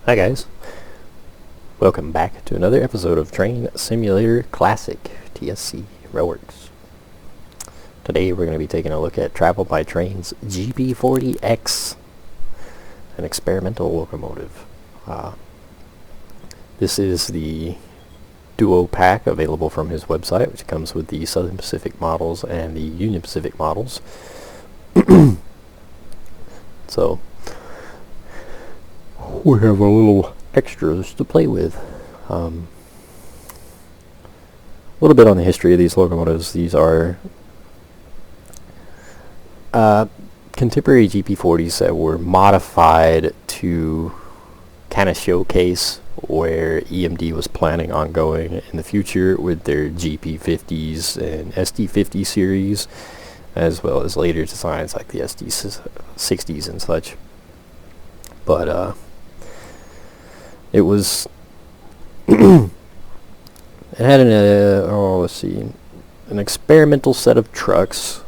Hi guys, welcome back to another episode of Train Simulator Classic TSC Railworks. Today we're going to be taking a look at Travel by Train's GP40X, an experimental locomotive. This is the duo pack available from his website, which comes with the Southern Pacific models and the Union Pacific models. So we have a little extras to play with. A little bit on the history of these locomotives. These are contemporary GP40s that were modified to kind of showcase where EMD was planning on going in the future with their GP50s and SD50 series, as well as later designs like the SD60s and such. But it was it had an experimental set of trucks,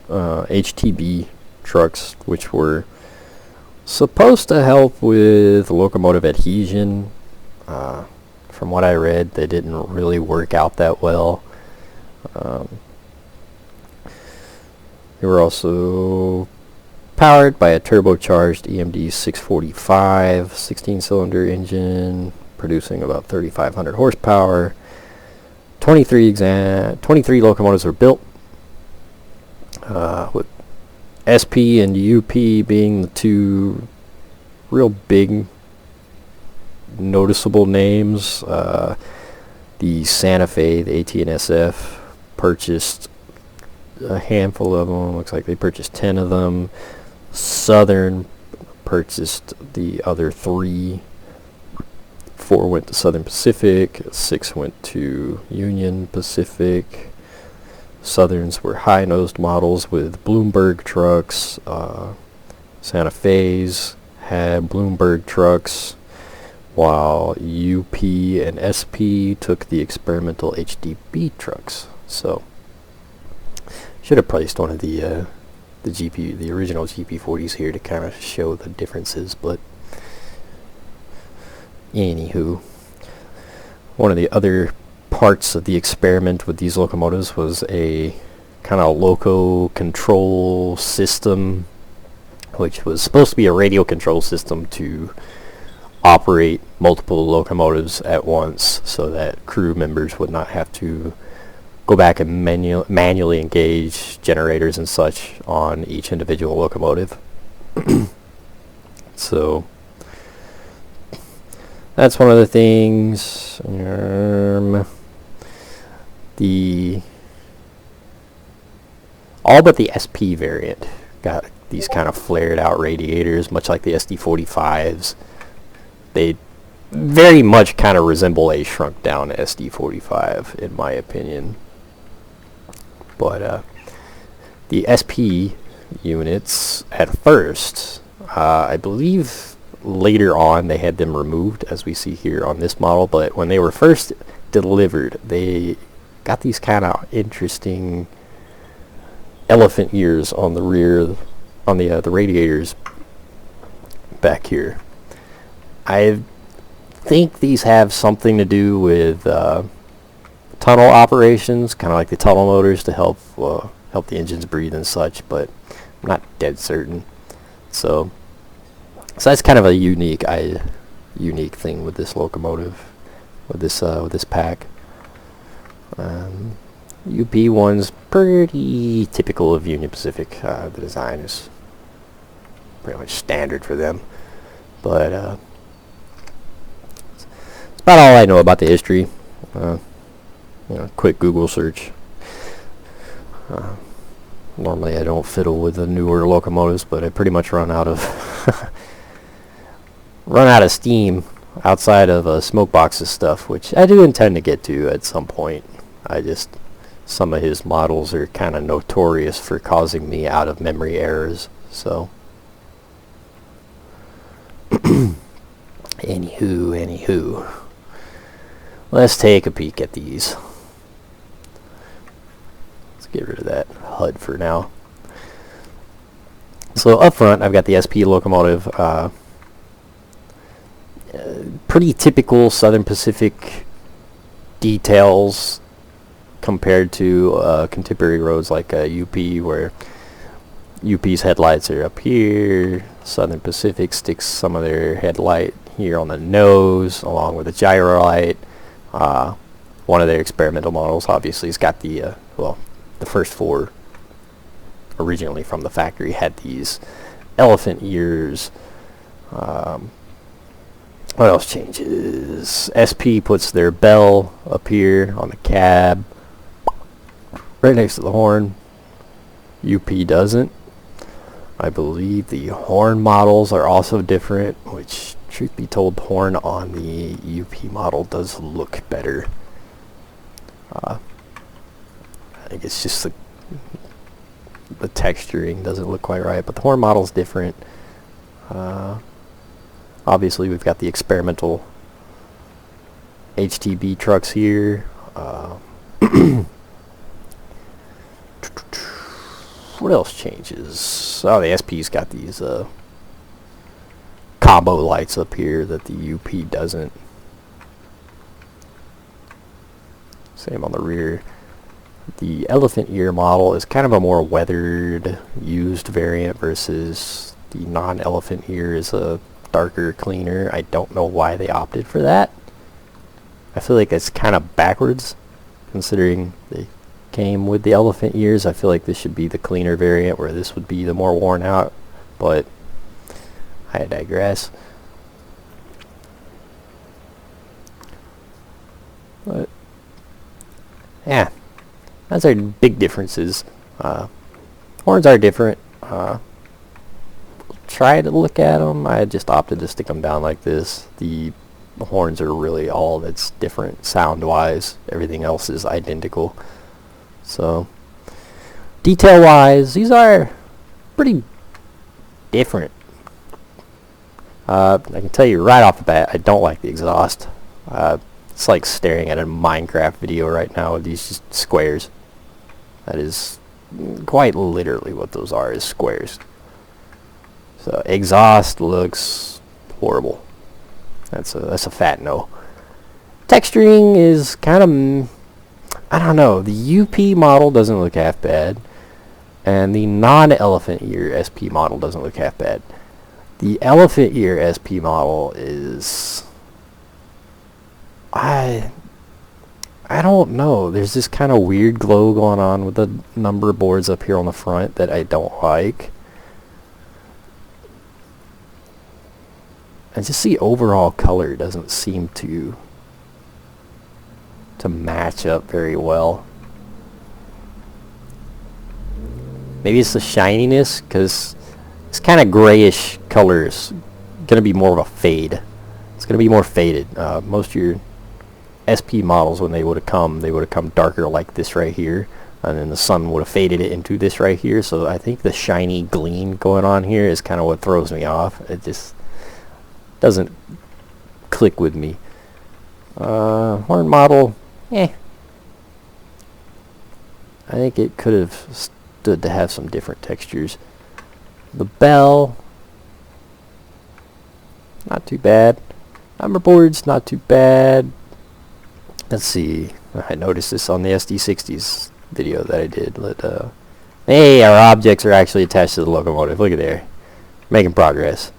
HTB trucks, which were supposed to help with locomotive adhesion. From what I read, they didn't really work out that well. They were also powered by a turbocharged EMD 645 16-cylinder engine, producing about 3,500 horsepower. 23 locomotives were built, with SP and UP being the two real big noticeable names. The Santa Fe, the AT&SF, purchased a handful of them. Looks like they purchased 10 of them. Southern purchased the other 3. 4 went to Southern Pacific, 6 went to Union Pacific. Southerns were high-nosed models with Bloomberg trucks. Santa Fe's had Bloomberg trucks, while UP and SP took the experimental HDB trucks. So should have placed one of the original GP40s here to kind of show the differences, but anywho, one of the other parts of the experiment with these locomotives was a kind of loco control system, which was supposed to be a radio control system to operate multiple locomotives at once, so that crew members would not have to go back and manually engage generators and such on each individual locomotive. So that's one of the things. All but the SP variant got these kind of flared out radiators, much like the SD45s. They very much kind of resemble a shrunk down SD45 in my opinion. But the SP units at first, I believe later on they had them removed, as we see here on this model, but when they were first delivered, they got these kind of interesting elephant ears on the rear, on the radiators back here. I think these have something to do with tunnel operations, kind of like the tunnel motors, to help the engines breathe and such, but I'm not dead certain. So that's kind of a unique thing with this locomotive, with this pack. UP one's pretty typical of Union Pacific. The design is pretty much standard for them, but it's about all I know about the history. Quick Google search. Normally I don't fiddle with the newer locomotives, but I pretty much run out of steam outside of Smoke Box's stuff, which I do intend to get to at some point. Some of his models are kind of notorious for causing me out of memory errors, so anywho, let's take a peek at these. Let's get rid of that HUD for now. So up front, I've got the SP locomotive. Pretty typical Southern Pacific details compared to contemporary roads like UP, where UP's headlights are up here. Southern Pacific sticks some of their headlight here on the nose along with a gyro light. One of their experimental models obviously has got the the first four originally from the factory had these elephant ears. What else changes? SP puts their bell up here on the cab right next to the horn. UP doesn't. I believe the horn models are also different, which, truth be told, the horn on the UP model does look better. I think it's just the texturing doesn't look quite right, but the horn model's different. Obviously, we've got the experimental HTB trucks here. What else changes? Oh, the SP's got these combo lights up here that the UP doesn't. Same on the rear. The elephant ear model is kind of a more weathered, used variant versus the non-elephant ear is a darker, cleaner. I don't know why they opted for that. I feel like it's kind of backwards, considering they came with the elephant ears. I feel like this should be the cleaner variant, where this would be the more worn out, but I digress. But yeah, those are big differences. Horns are different. Try to look at them. I just opted to stick them down like this. The horns are really all that's different sound wise. Everything else is identical. So detail wise, these are pretty different. I can tell you right off the bat, I don't like the exhaust. It's like staring at a Minecraft video right now with these just squares. That is quite literally what those are, is squares. So exhaust looks horrible. That's a fat no. Texturing is kind of, I don't know. The UP model doesn't look half bad, and the non-elephant ear SP model doesn't look half bad. The elephant ear SP model is, I don't know. There's this kind of weird glow going on with the number boards up here on the front that I don't like. And just the overall color doesn't seem to match up very well. Maybe it's the shininess, because it's kind of grayish colors. Gonna be more of a fade. It's gonna be more faded. Most of your SP models, when they would have come darker like this right here, and then the sun would have faded it into this right here. So I think the shiny gleam going on here is kind of what throws me off. It just doesn't click with me. Horn model, I think it could have stood to have some different textures. The bell, not too bad. Number boards, not too bad. Let's see. I noticed this on the SD60s video that I did. Hey, our objects are actually attached to the locomotive. Look at there. Making progress.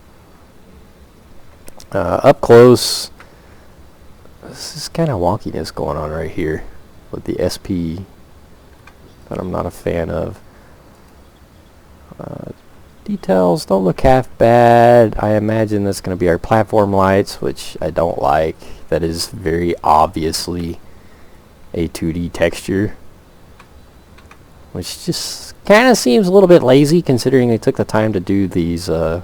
Up close, this is kind of wonkiness going on right here with the SP that I'm not a fan of. Details don't look half bad. I imagine that's going to be our platform lights, which I don't like. That is very obviously a 2D texture, which just kind of seems a little bit lazy considering they took the time to do these. I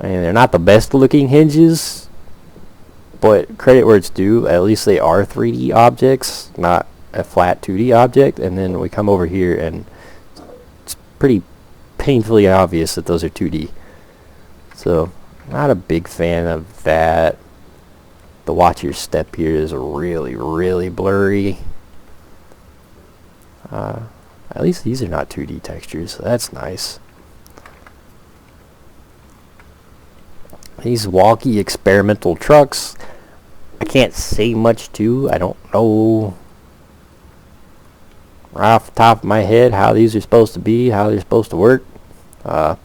mean, they're not the best looking hinges, but credit where it's due. At least they are 3D objects, not a flat 2D object. And then we come over here and it's pretty painfully obvious that those are 2D. So, not a big fan of that. The watch your step here is really, really blurry. At least these are not 2D textures, so that's nice. These wonky experimental trucks, I can't say much to. I don't know right off the top of my head how these are supposed to be, how they're supposed to work. I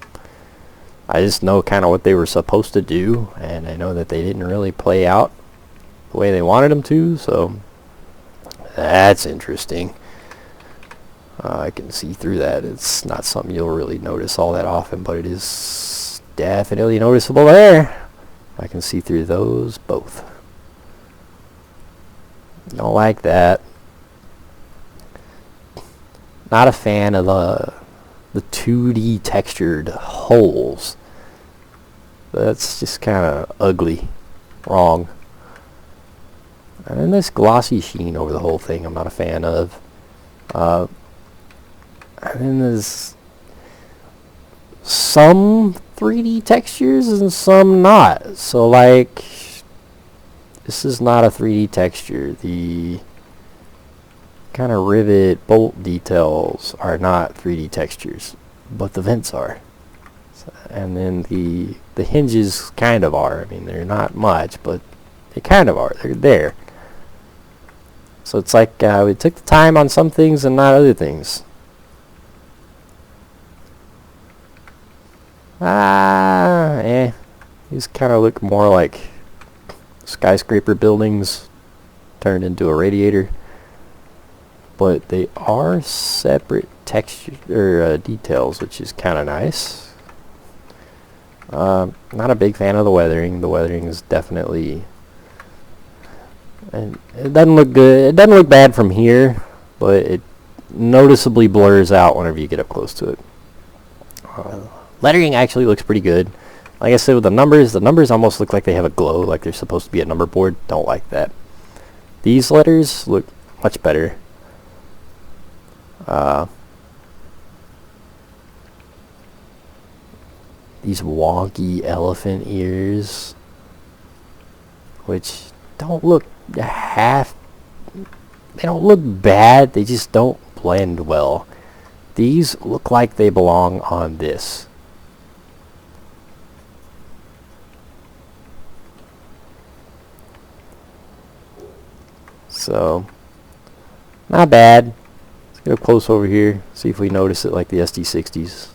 just know kind of what they were supposed to do, and I know that they didn't really play out the way they wanted them to, so that's interesting. I can see through that. It's not something you'll really notice all that often, but it is definitely noticeable there. I can see through those both. Don't like that. Not a fan of the 2D textured holes. That's just kind of ugly. Wrong. And then this glossy sheen over the whole thing I'm not a fan of. And then there's some 3D textures and some not. So like, this is not a 3D texture. The kind of rivet bolt details are not 3D textures, but the vents are. And then the hinges kind of are. I mean, they're not much, but they kind of are. They're there. So it's like we took the time on some things and not other things. These kind of look more like skyscraper buildings turned into a radiator. But they are separate texture or details, which is kind of nice. Not a big fan of the weathering. The weathering is definitely, and it doesn't look good. It doesn't look bad from here, but it noticeably blurs out whenever you get up close to it. Lettering actually looks pretty good. Like I said, with the numbers almost look like they have a glow, like they're supposed to be a number board. Don't like that. These letters look much better. These wonky elephant ears, which don't look they don't look bad, they just don't blend well. These look like they belong on this. So, not bad. Let's get up close over here, see if we notice it like the SD60s.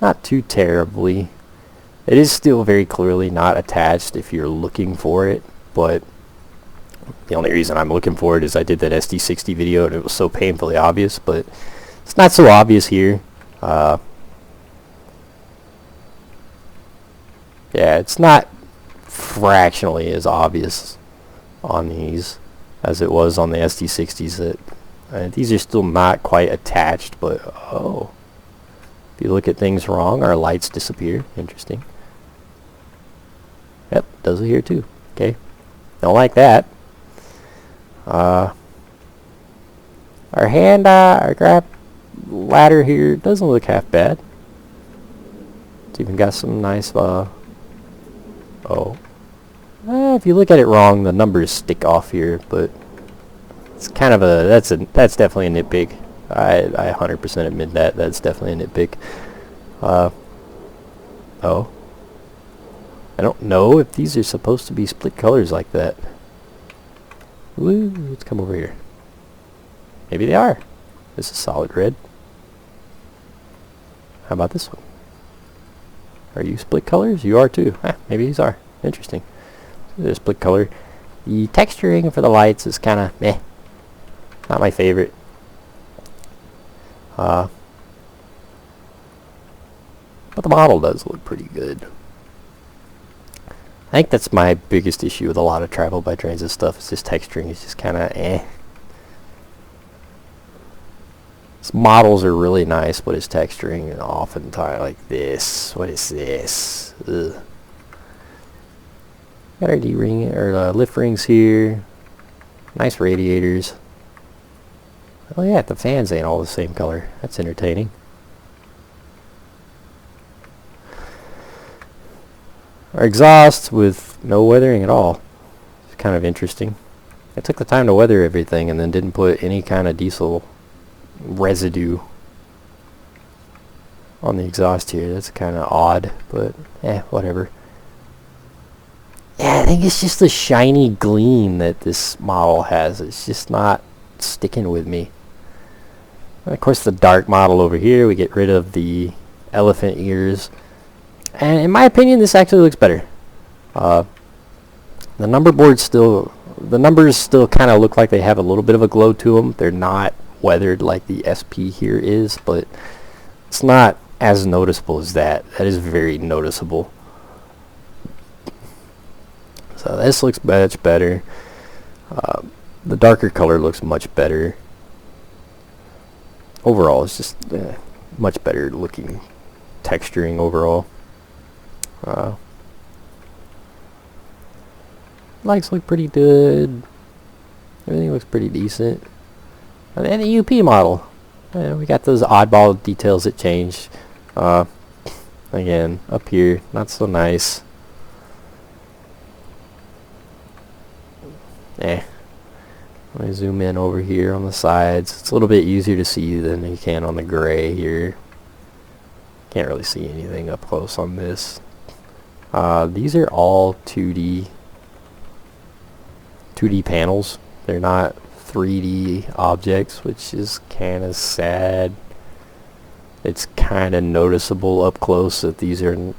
Not too terribly. It is still very clearly not attached if you're looking for it, but the only reason I'm looking for it is I did that SD60 video and it was so painfully obvious, but it's not so obvious here. Yeah, it's not fractionally as obvious on these as it was on the SD60s. These are still not quite attached, but oh. If you look at things wrong, our lights disappear. Interesting. Yep, does it here too. Okay. Don't like that. Our grab ladder here doesn't look half bad. It's even got some nice, if you look at it wrong, the numbers stick off here, but it's kind of that's definitely a nitpick. I 100% admit that. That's definitely a nitpick. I don't know if these are supposed to be split colors like that. Woo, let's come over here. Maybe they are. This is solid red. How about this one? Are you split colors? You are too. Maybe these are. Interesting. They're split color. The texturing for the lights is kind of meh. Not my favorite. But the model does look pretty good. I think that's my biggest issue with a lot of travel by transit stuff. Is this texturing is just kind of eh. His models are really nice, but his texturing and oftentimes like this. What is this? Ugh. Got our D-ring or lift rings here. Nice radiators. Oh yeah, the fans ain't all the same color. That's entertaining. Our exhaust with no weathering at all. It's kind of interesting. I took the time to weather everything and then didn't put any kind of diesel residue on the exhaust here. That's kind of odd, but whatever. Yeah, I think it's just the shiny gleam that this model has. It's just not sticking with me. And of course, the dark model over here, we get rid of the elephant ears. And in my opinion, this actually looks better. The numbers still kind of look like they have a little bit of a glow to them. They're not weathered like the SP here is, but it's not as noticeable as that. That is very noticeable. So this looks much better. The darker color looks much better. Overall, it's just much better looking texturing overall. Lights look pretty good. Everything looks pretty decent. And then the UP model. We got those oddball details that change. Again, up here, not so nice. Let me zoom in over here on the sides. It's a little bit easier to see than you can on the gray here. Can't really see anything up close on this. These are all 2D panels. They're not 3D objects, which is kind of sad. It's kind of noticeable up close that these are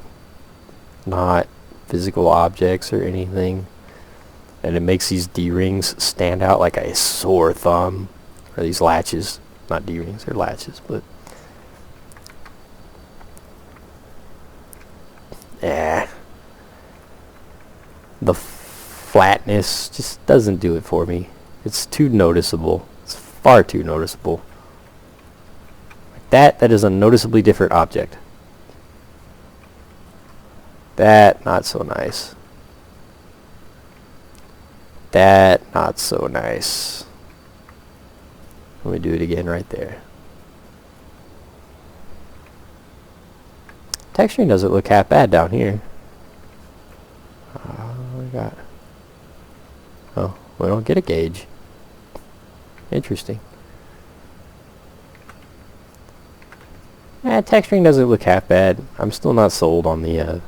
not physical objects or anything. And it makes these D-rings stand out like a sore thumb. Or these latches. Not D-rings, they're latches, but... The flatness just doesn't do it for me. It's too noticeable. It's far too noticeable. That is a noticeably different object. That, not so nice. That, not so nice. Let me do it again right there. Texturing doesn't look half bad down here. Oh, we don't get a gauge. Interesting. Texturing doesn't look half bad. I'm still not sold on the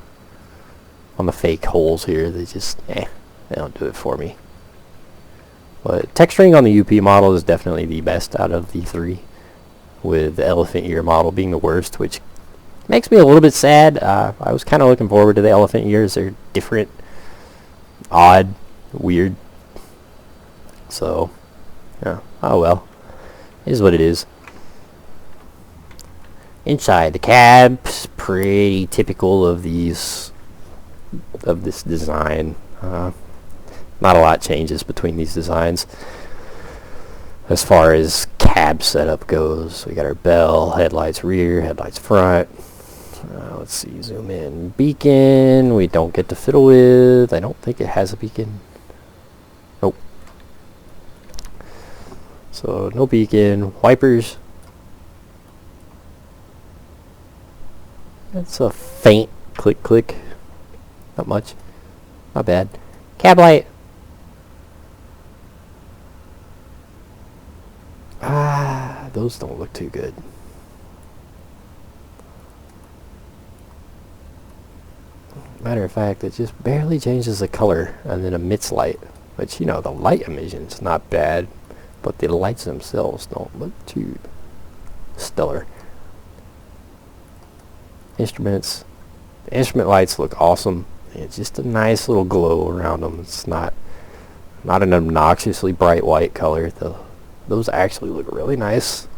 fake holes here. They just, they don't do it for me. But texturing on the UP model is definitely the best out of the three, with the elephant ear model being the worst, which makes me a little bit sad. I was kind of looking forward to the elephant ears. They're different, odd, weird. So, yeah, oh well. It is what it is. Inside, the cab's pretty typical of this design. Not a lot changes between these designs. As far as cab setup goes, we got our bell, headlights rear, headlights front. Let's see, zoom in. Beacon, we don't get to fiddle with. I don't think it has a beacon. Nope. So, no beacon. Wipers. That's a faint click click. Not much. Not bad. Cab light. Those don't look too good. Matter of fact, it just barely changes the color and then emits light. Which, you know, the light emission's not bad, but the lights themselves don't look too stellar. Instruments. The instrument lights look awesome. It's just a nice little glow around them. It's not an obnoxiously bright white color. Those actually look really nice.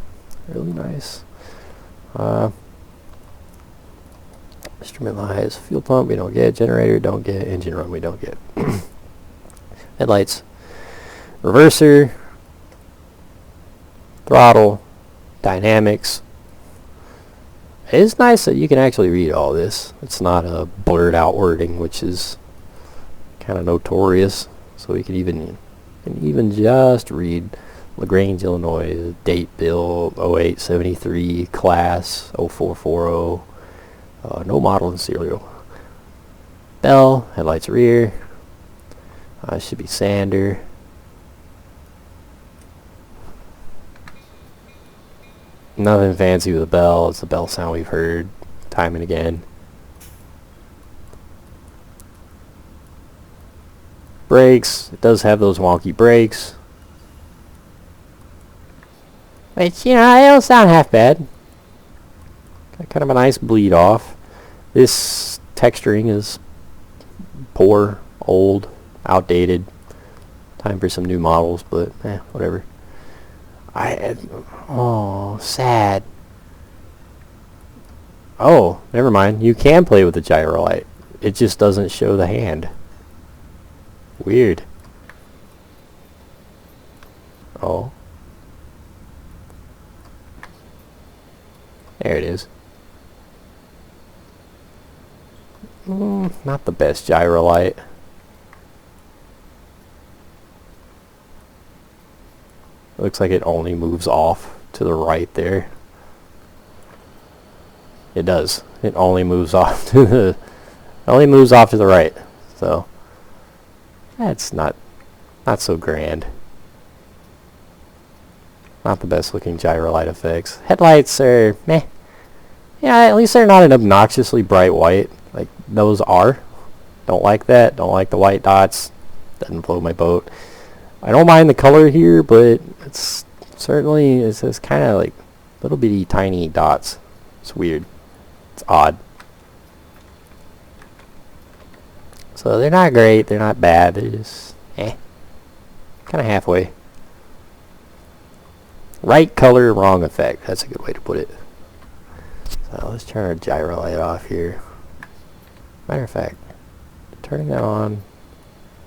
Really nice. Instrument lights. Fuel pump we don't get. Generator don't get. Engine run we don't get. Headlights. Reverser. Throttle. Dynamics. It is nice that you can actually read all this. It's not a blurred out wording, which is kind of notorious. So we can even just read LaGrange, Illinois, date bill 0873, class 0440, no model and serial. Bell, headlights rear, should be sander. Nothing fancy with the bell. It's the bell sound we've heard time and again. Brakes. It does have those wonky brakes. Which, you know, they don't sound half bad. Got kind of a nice bleed off. This texturing is poor, old, outdated. Time for some new models, but whatever. Oh, sad. Oh, never mind. You can play with the gyro light. It just doesn't show the hand. Weird. Oh. There it is. Not the best gyro light. Looks like it only moves off to the right there. It does. It only moves off to the right. So that's not so grand. Not the best looking gyro light effects. Headlights are meh. Yeah, at least they're not an obnoxiously bright white like those are. Don't like that. Don't like the white dots. Doesn't float my boat. I don't mind the color here, but it's kind of like little bitty tiny dots. It's weird. It's odd. So they're not great. They're not bad. They're just kind of halfway. Right color, wrong effect. That's a good way to put it. So let's turn our gyro light off here. Matter of fact, turning that on.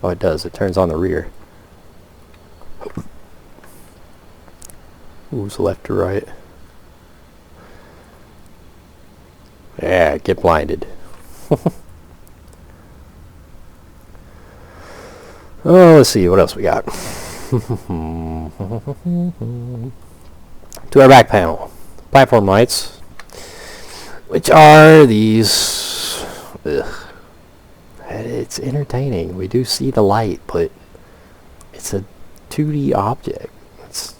Oh, it does. It turns on the rear. Moves left to right. Yeah, get blinded. Oh, let's see what else we got. To our back panel, platform lights, which are these. Ugh. It's entertaining. We do see the light, but it's a 2D object. It's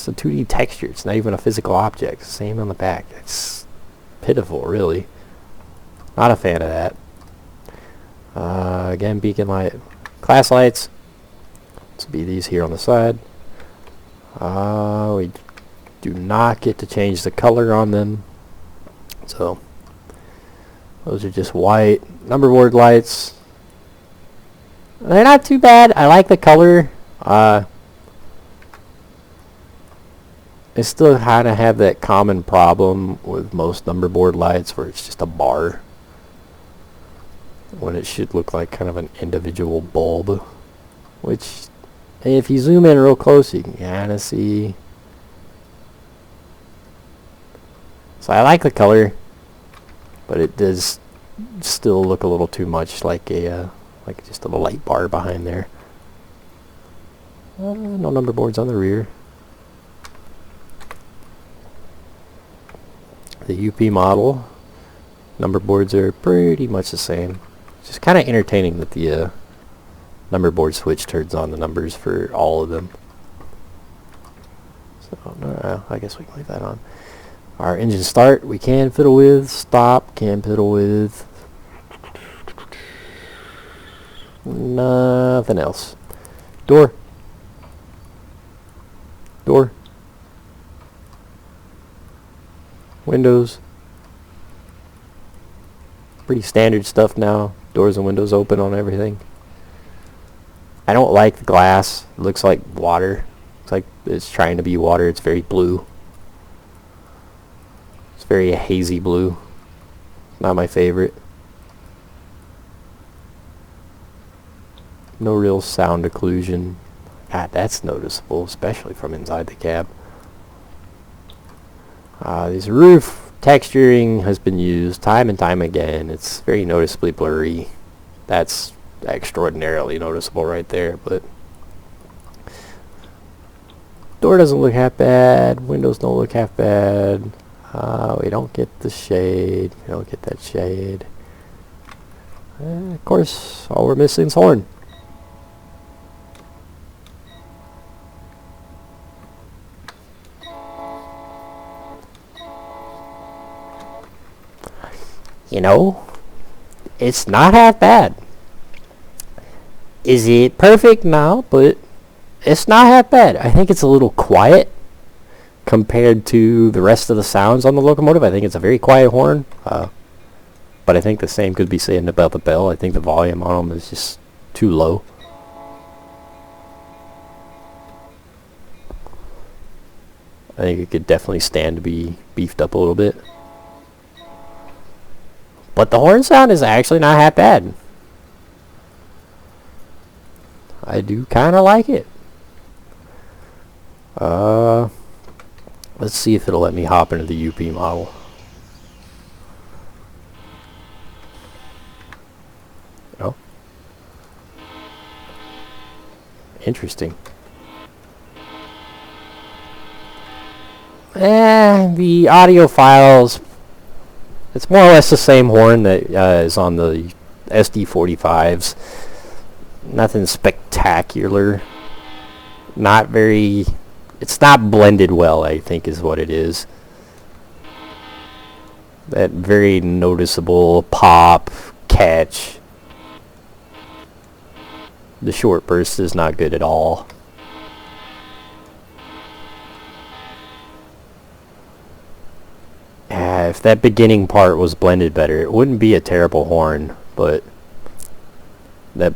a 2D texture. It's not even a physical object. Same on the back. It's pitiful, really. Not a fan of that. Again, beacon light. Class lights. This will be these here on the side. We do not get to change the color on them. So, those are just white. Number board lights. They're not too bad. I like the color. They still kind of have that common problem with most number board lights where it's just a bar when it should look like kind of an individual bulb, which if you zoom in real close you can kind of see. So I like the color, but it does still look a little too much like a like just a light bar behind there. No number boards on the rear. The UP model number boards are pretty much the same. Just kind of entertaining that the number board switch turns on the numbers for all of them. So no, I guess we can leave that on. Our engine start we can fiddle with. Stop can fiddle with. Nothing else. Door. Door. Windows. Pretty standard stuff now. Doors and windows open on everything. I don't like the glass. It looks like water. It's like it's trying to be water. It's very blue. It's very hazy blue. Not my favorite. No real sound occlusion. God, that's noticeable, especially from inside the cab. This roof texturing has been used time and time again. It's very noticeably blurry. That's extraordinarily noticeable right there, but door doesn't look half bad. Windows don't look half bad. We don't get the shade. We don't get that shade. Of course, all we're missing is horn. you know, it's not half bad. Is it perfect? No, but it's not half bad. I think it's a little quiet compared to the rest of the sounds on the locomotive. I think it's a very quiet horn, but I think the same could be said about the bell. I think the volume on them is just too low. I think it could definitely stand to be beefed up a little bit. But the horn sound is actually not half bad. I do kind of like it. Let's see if it'll let me hop into the UP model. No. Interesting. The audio files, it's more or less the same horn that is on the SD45s. Nothing spectacular. Not very... It's not blended well, I think is what it is. That very noticeable pop, catch. The short burst is not good at all. If that beginning part was blended better, it wouldn't be a terrible horn, but that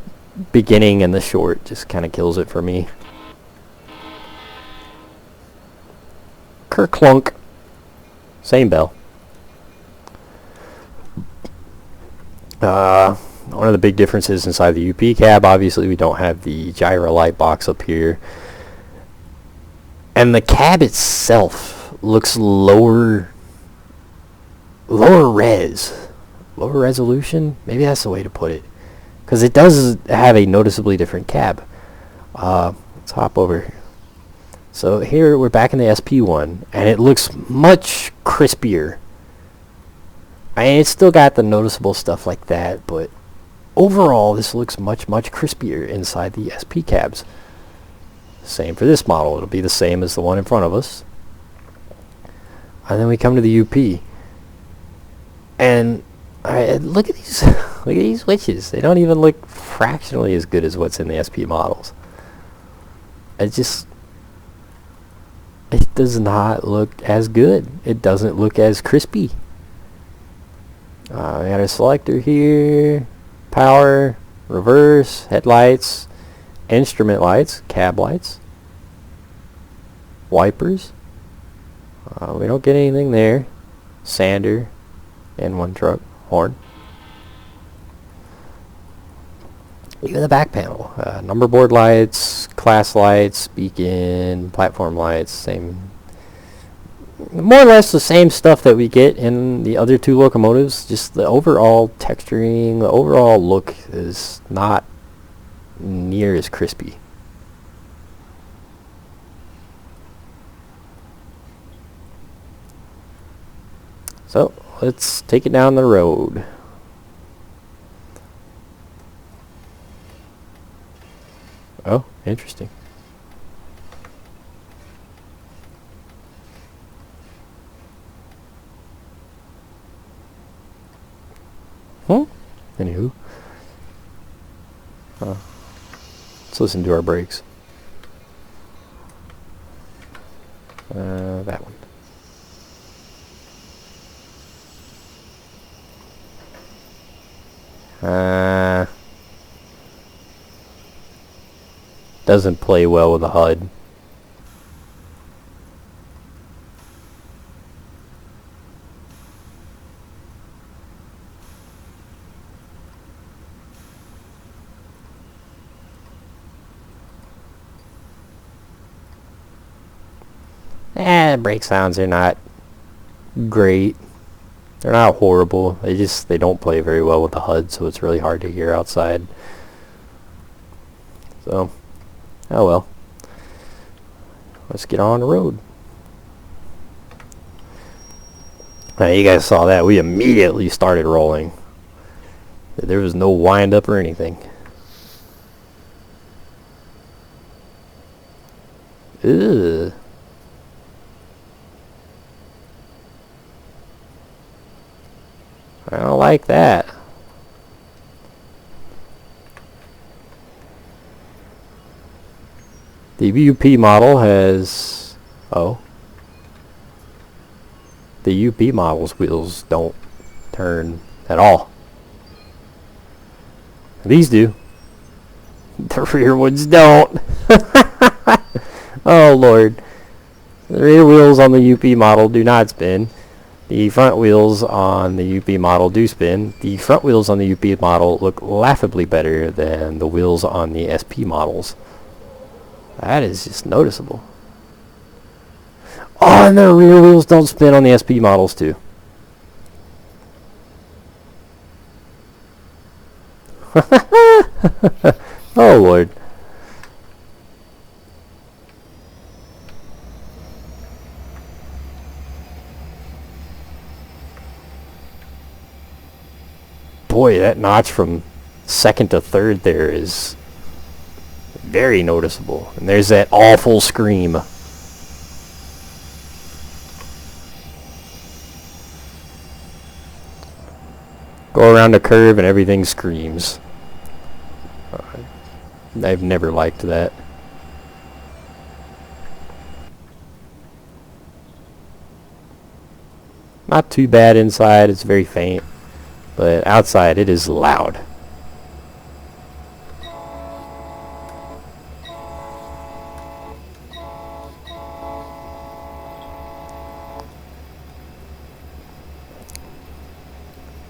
beginning and the short just kind of kills it for me. Kerclunk. Same bell. One of the big differences inside the UP cab, obviously we don't have the gyro light box up here. And the cab itself looks lower resolution. Maybe that's the way to put it. Because it does have a noticeably different cab. Let's hop over here. So here we're back in the SP1, and it looks much crispier. I mean, it's still got the noticeable stuff like that, but overall this looks much crispier inside the SP cabs. Same for this model. It'll be the same as the one in front of us. And then we come to the UP. And look at these look at these switches. They don't even look fractionally as good as what's in the SP models. It does not look as good. It doesn't look as crispy. We got a selector here, power, reverse, headlights, instrument lights, cab lights, wipers. We don't get anything there. Sander and one truck horn. Even the back panel, number board lights, class lights, beacon, platform lights, same, more or less the same stuff that we get in the other two locomotives. Just the overall texturing, the overall look is not near as crispy. So let's take it down the road. Oh, interesting. Anywho. Let's listen to our brakes. That one. Doesn't play well with the HUD. Brake sounds are not great. They're not horrible. They don't play very well with the HUD, so it's really hard to hear outside. So, oh well. Let's get on the road. Now, you guys saw that. We immediately started rolling. There was no wind up or anything. Ugh. I don't like like that. The UP model has... oh. The UP model's wheels don't turn at all. These do. The rear ones don't. Oh Lord. The rear wheels on the UP model do not spin. The front wheels on the UP model do spin. The front wheels on the UP model look laughably better than the wheels on the SP models. That is just noticeable. Oh, and the rear wheels don't spin on the SP models too. Oh Lord. Boy, that notch from second to third there is very noticeable. And there's that awful scream. Go around a curve and everything screams. I've never liked that. Not too bad inside, it's very faint. But outside it is loud.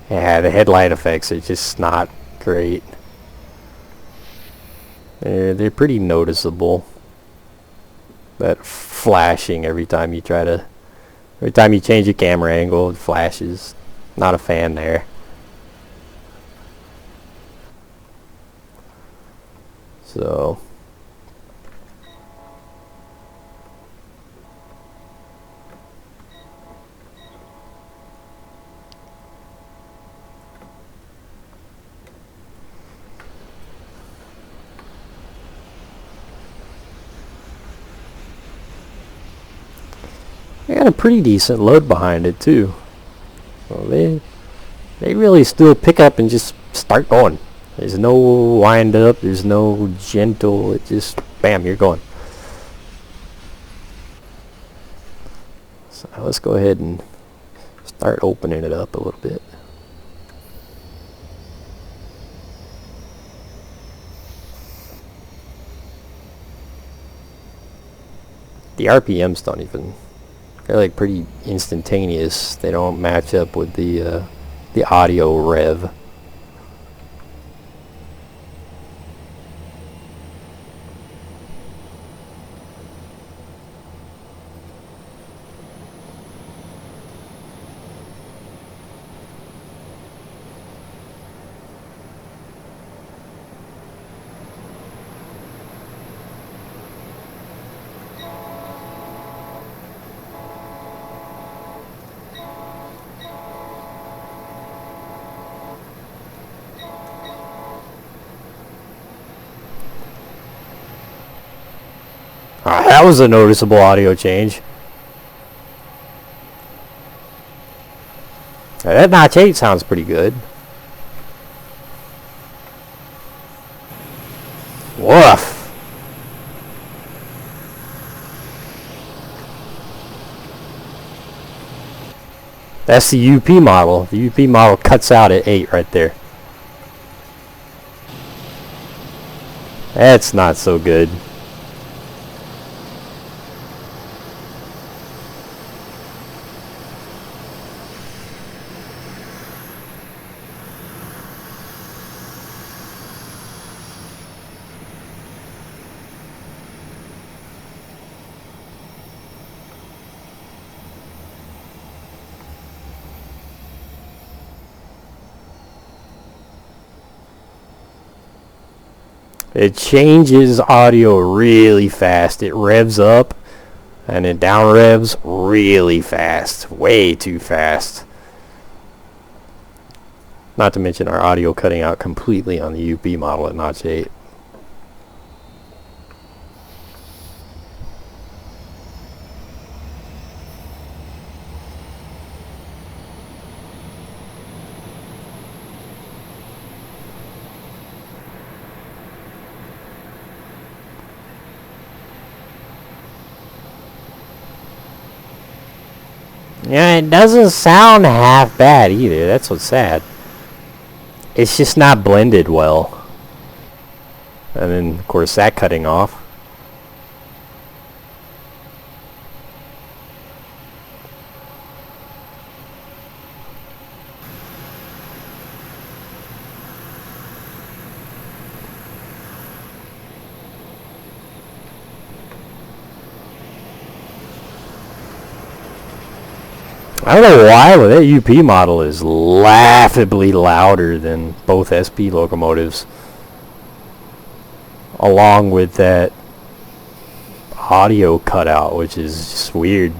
Yeah, the headlight effects are just not great. They're pretty noticeable. That flashing every time you change your camera angle, it flashes. Not a fan there. So they got a pretty decent load behind it too. Well, they really still pick up and just start going. There's no wind up, there's no gentle, it just bam, you're going. So let's go ahead and start opening it up a little bit. The RPMs don't even, they're like pretty instantaneous. They don't match up with the audio rev. That was a noticeable audio change. That notch 8 sounds pretty good. Woof. That's the UP model. The UP model cuts out at 8 right there. That's not so good. It changes audio really fast. It revs up and it down revs really fast. Way too fast. Not to mention our audio cutting out completely on the UP model at notch 8. Yeah, it doesn't sound half bad either. That's what's sad. It's just not blended well. And then, of course, that cutting off. I don't know why, but that UP model is laughably louder than both SP locomotives. Along with that audio cutout, which is just weird.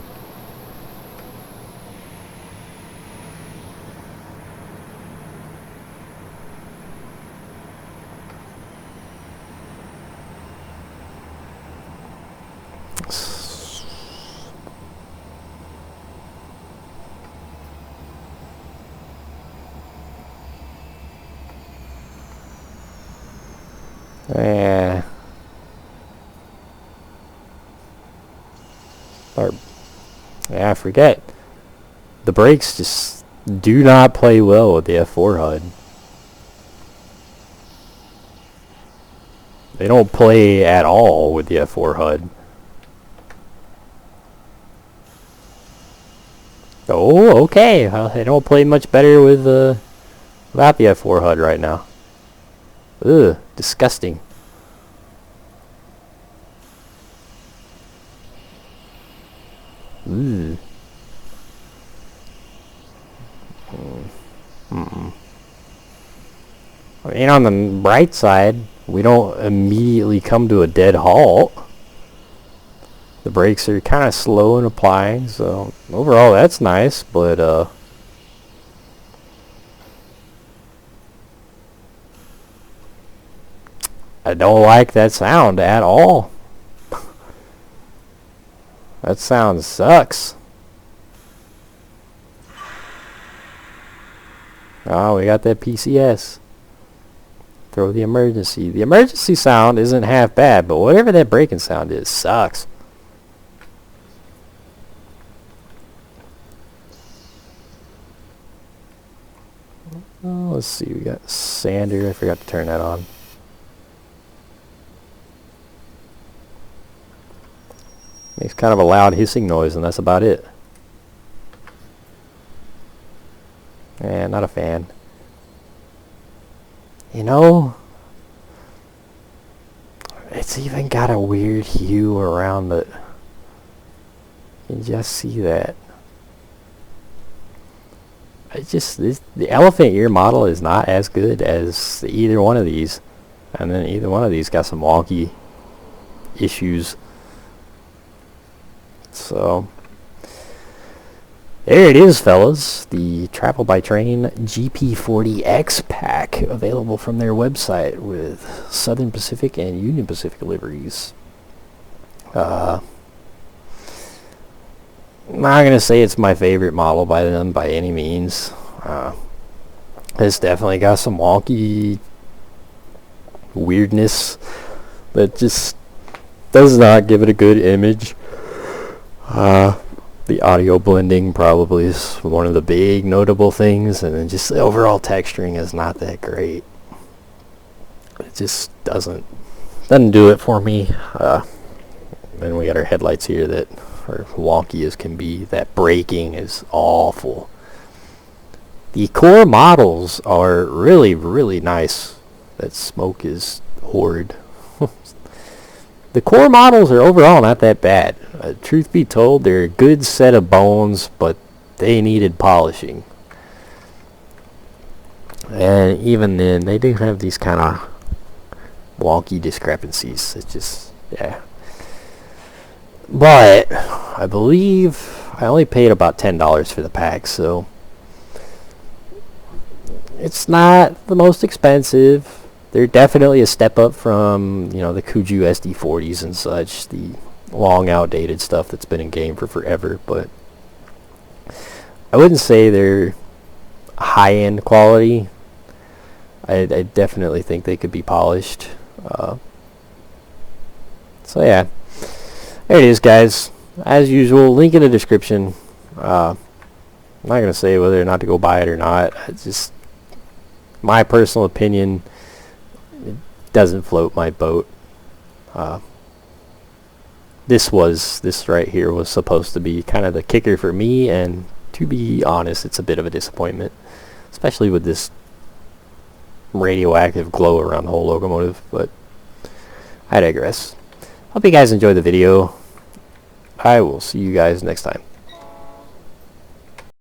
Yeah. Yeah, I forget. The brakes just do not play well with the F4 HUD. They don't play at all with the F4 HUD. Oh, okay. Well, they don't play much better with without the F4 HUD right now. Ugh, disgusting. Ooh. I mean, on the bright side, we don't immediately come to a dead halt. The brakes are kind of slow in applying, so overall that's nice, but I don't like that sound at all. That sound sucks. Oh, we got that PCS. Throw the emergency. The emergency sound isn't half bad, but whatever that braking sound is, sucks. Oh, let's see. We got sander. I forgot to turn that on. Makes kind of a loud hissing noise, and that's about it. Yeah, not a fan. You know, it's even got a weird hue around it. You can just see that. The elephant ear model is not as good as either one of these. And then either one of these got some wonky issues. So there it is, fellas. The Travel by Train GP40X pack, available from their website with Southern Pacific and Union Pacific liveries. I'm not going to say it's my favorite model by them by any means. It's definitely got some wonky weirdness that just does not give it a good image. The audio blending probably is one of the big notable things, and then just the overall texturing is not that great. It just doesn't do it for me. Then we got our headlights here that are wonky as can be. That braking is awful. The core models are really, really nice. That smoke is horrid. The core models are overall not that bad. Truth be told, they're a good set of bones, but they needed polishing. And even then, they do have these kind of wonky discrepancies. It's just, yeah. But I believe I only paid about $10 for the pack, so it's not the most expensive. They're definitely a step up from, the Kuju SD40s and such, the long outdated stuff that's been in game for forever, but I wouldn't say they're high-end quality. I definitely think they could be polished. So yeah, there it is, guys. As usual, link in the description. I'm not gonna say whether or not to go buy it or not. It's just my personal opinion. It doesn't float my boat. This right here was supposed to be kind of the kicker for me, and to be honest, it's a bit of a disappointment, especially with this radioactive glow around the whole locomotive. But I digress. Hope you guys enjoyed the video. I will see you guys next time.